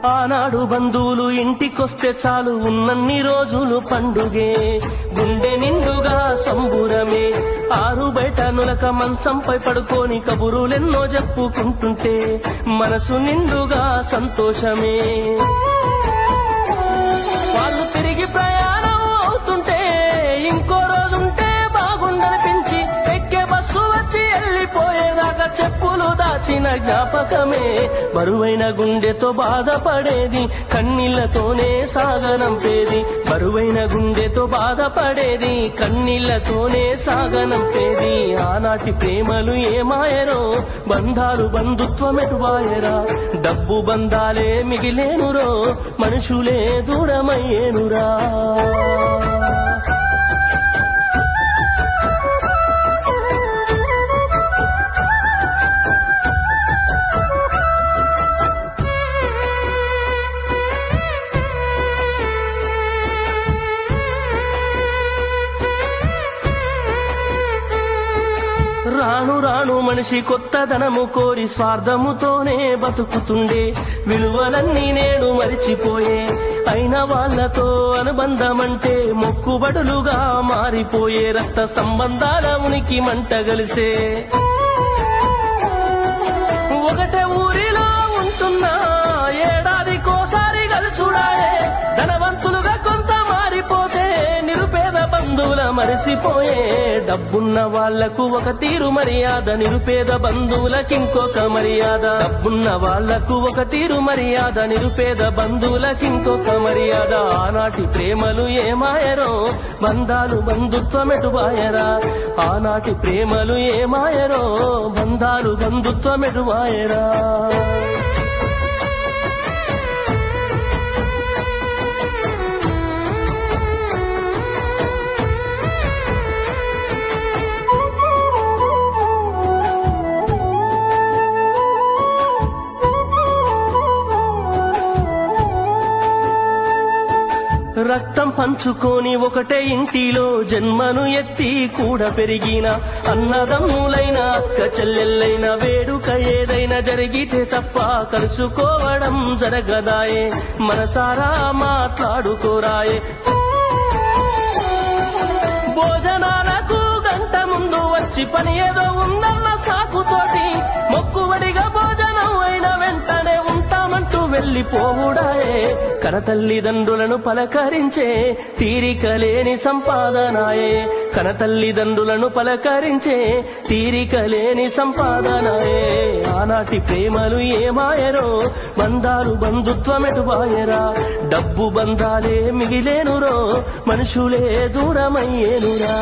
ఆనాడు బంధువులు ఇంటికొస్తే చాలు ఉన్నన్ని రోజులు పండుగే గుండె నిండుగా సంబురమే ఆరు బయట నులక మంచంపై పడుకొని కబురులెన్నో చెప్పుకుంటుంటే మనసు నిండుగా సంతోషమే వాళ్ళు తిరిగి ప్రయాణం అవుతుంటే ఇంకో రోజుంటే బాగుండనిపించి ఎక్కే బస్సు వచ్చి వెళ్ళిపోయేదాకా చెప్పులు దాచిన జ్ఞాపకమే బరువైన గుండెతో బాధపడేది కన్నీళ్లతోనే సాగనంపేది బరువైన గుండెతో బాధపడేది కన్నీళ్లతోనే సాగనంపేది ఆనాటి ప్రేమలు ఏమాయరో బంధాలు బంధుత్వమెటువాయరా డబ్బు బంధాలే మిగిలేనురో మనుషులే దూరమయ్యేనురా రాను రాను మనిషి కొత్తదనము కోరి స్వార్థముతోనే బతుకుతుండే విలువలన్నీ నేడు మరిచిపోయే అయిన వాళ్లతో అనుబంధమంటే మొక్కుబడులుగా మారిపోయే రక్త సంబంధాల ఉనికి మంటగలిసే ఒకటే ఊరిలో ఉంటున్నా ఏడాదికోసారి కలుసుడాయే ధనవంతులుగా కొంత మారిపోతే నిరుపేద బంధువుల మరిసిపోయే డబ్బున్న వాళ్లకు ఒక తీరు మర్యాద నిరుపేద బంధువులకింకొక మర్యాద డబ్బున్న వాళ్లకు ఒక తీరు మర్యాద నిరుపేద బంధువులకింకొక మర్యాద ఆనాటి ప్రేమలు ఏమాయరో బంధాలు బంధుత్వమెటువాయరా ఆనాటి ప్రేమలు ఏమాయరో బంధాలు బంధుత్వమెటువాయరా రక్తం పంచుకొని ఒకటే ఇంటిలో జన్మను ఎత్తి కూడా పెరిగిన అన్నదమ్ములైన అక్క చెల్లెళ్ళైన వేడుక ఏదైనా జరిగితే తప్ప కలుసుకోవడం జరగదాయే మనసారా మాట్లాడుకోరాయే భోజనాలకు గంట ముందు వచ్చి పని ఏదో ఉందన్న సాకుతోటి మొక్కువడిగా భోజనం అయిన వెంటనే ఉంటామంటూ వెళ్లిపోవుడాయే కనతల్లిదండ్రులను పలకరించే తీరిక లేని సంపాదనాయే కనతల్లిదండ్రులను పలకరించే తీరిక లేని సంపాదనాయే ఆనాటి ప్రేమలు ఏమాయరో బంధాలు బంధుత్వమెటువాయరా డబ్బు బంధాలే మిగిలేనురో మనుషులే దూరమయ్యేనురా